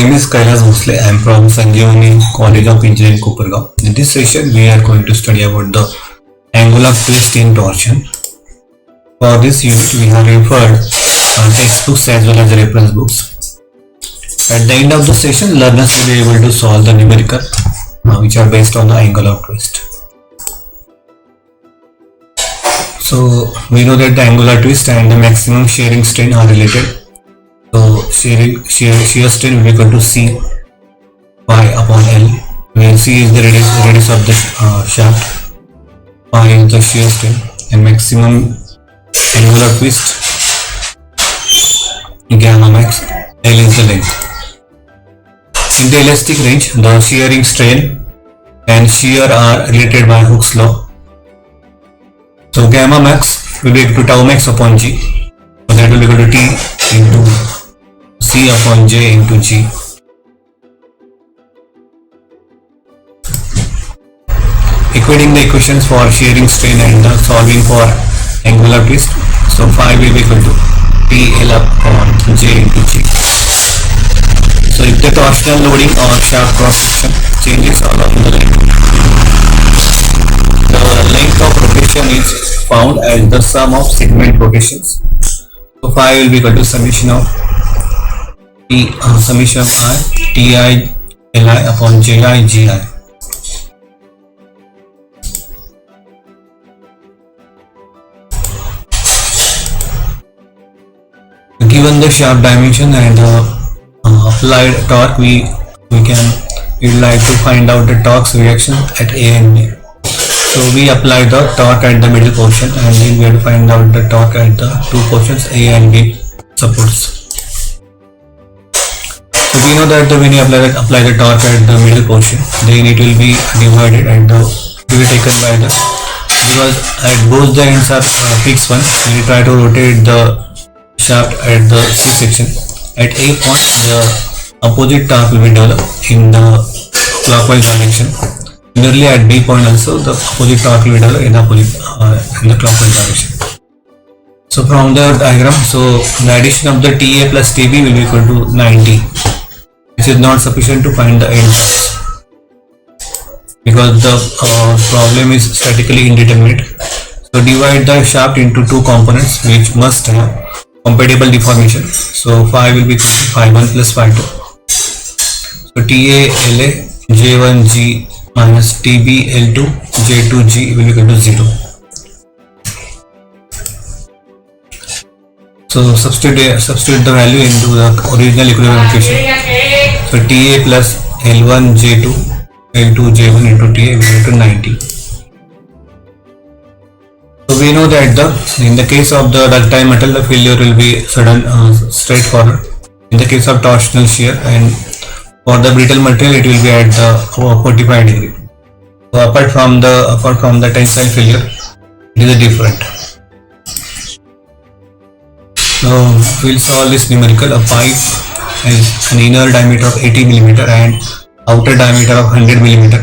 name is Kailas Bhosle. I am from Sanjeevani College of Engineering, Kopargaon. In this session, we are going to study about the angular twist in torsion. For this unit, we have referred textbooks as well as reference books. At the end of the session, learners will be able to solve the numerical which are based on the angular twist. So we know that the angular twist and the maximum shearing strain are related. So shear strain will be equal to C pi upon L, where C is the radius of the shaft, pi is the shear strain, and maximum angular twist gamma max, L is the length. In the elastic range, the shearing strain and shear are related by Hooke's law. So gamma max will be equal to tau max upon G. So that will be equal to T into C upon J into G. Equating the equations for shearing strain and solving for angular twist. So phi will be equal to TL upon J into G. So if the torsional loading or shaft cross section changes along the length, the length of rotation is found as the sum of segment rotations. So phi will be equal to summation of summation of I Ti Li upon Ji Gi. Given the shaft dimension and applied torque, we would like to find out the torque's reaction at A and B. So we apply the torque at the middle portion, and then we have to find out the torque at the two portions A and B supports. So we know that when you apply the torque at the middle portion, then it will be divided and will be taken by the, because at both the ends are fixed one, when you try to rotate the shaft at the C section, at A point the opposite torque will be developed in the clockwise direction. Similarly at B point also the opposite torque will be developed in the clockwise direction. So from the diagram, so the addition of the TA plus TB will be equal to 90, which is not sufficient to find the end torques because the problem is statically indeterminate. So divide the shaft into two components which must have compatible deformation. So phi will be equal to phi 1 plus phi 2. So TA LA J1 G minus TB L2 J2 G will be equal to 0. So substitute the value into the original equilibrium equation. So TA plus L1 J2 L2 J1 into TA will be equal to 90. So we know that in the case of the ductile metal, the failure will be sudden, straightforward. In the case of torsional shear, and for the brittle material, it will be at the 45 degree. So apart from the tensile failure, it is different. So we'll solve this numerical. A pipe has an inner diameter of 80 mm and outer diameter of 100 mm.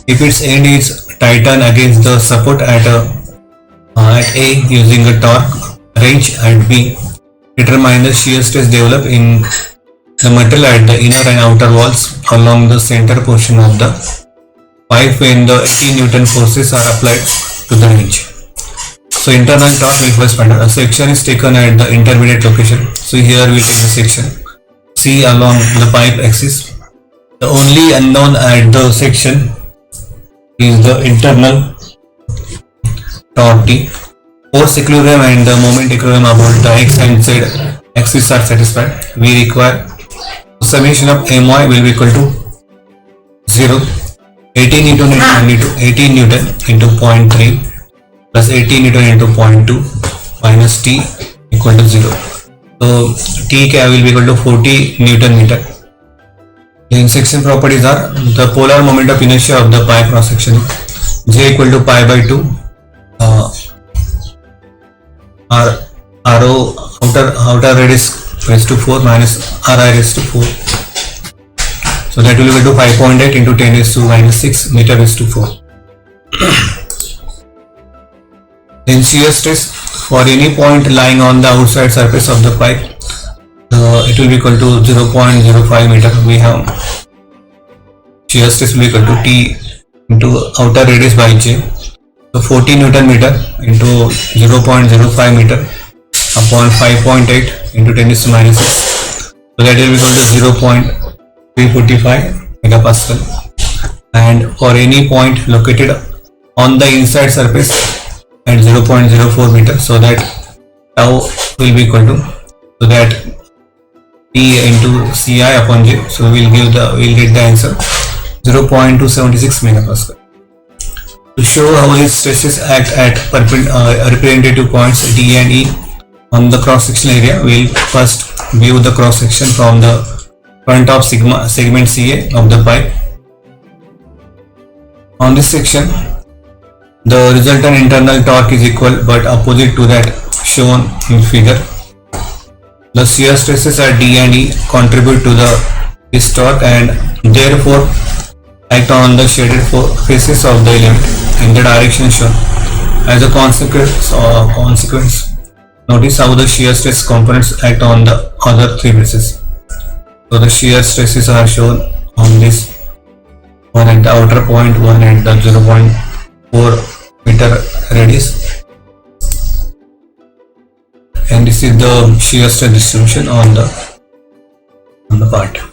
If its end is tightened against the support at A using a torque range at B, determine the shear stress developed in the material at the inner and outer walls along the center portion of the pipe when the 80 Newton forces are applied to the range. So internal torque will first find out. A section is taken at the intermediate location. So here we will take the section C along the pipe axis. The only unknown at the section is the internal torque T. Force equilibrium and the moment equilibrium about the X and Z axis are satisfied. We require summation of My will be equal to 0. 18 Newton into 18 Newton into 0.3 plus 18 Newton into 0.2 minus T equal to 0. So T will be equal to 40 Newton meter. The insection properties are the polar moment of inertia of the pipe cross section J equal to pi by 2. RO outer radius raised to 4 minus RI raised to 4. So that will be equal to 5.8 into 10 raised to minus 6 meter raised to 4. Then shear stress for any point lying on the outside surface of the pipe. it will be equal to 0.05 meter. We have shear stress will be equal to T into outer radius by J. So 40 Newton meter into 0.05 meter upon 5.8 into 10 to minus 6. So that will be equal to 0.345 megapascal. And for any point located on the inside surface at 0.04 meter, so that tau will be equal to, so that P into Ci upon J. So we'll get the answer 0.276 megapascal. To show how these stresses act at representative points D and E on the cross sectional area, we'll first view the cross section from the front of segment CA of the pipe. On this section, the resultant internal torque is equal but opposite to that shown in figure. The shear stresses at D and E contribute to this torque and therefore act on the shaded faces of the element in the direction shown. As a consequence, notice how the shear stress components act on the other three faces. So the shear stresses are shown on this one at the outer point, one at the 0.4 meter radius, and this is the shear stress distribution on the part.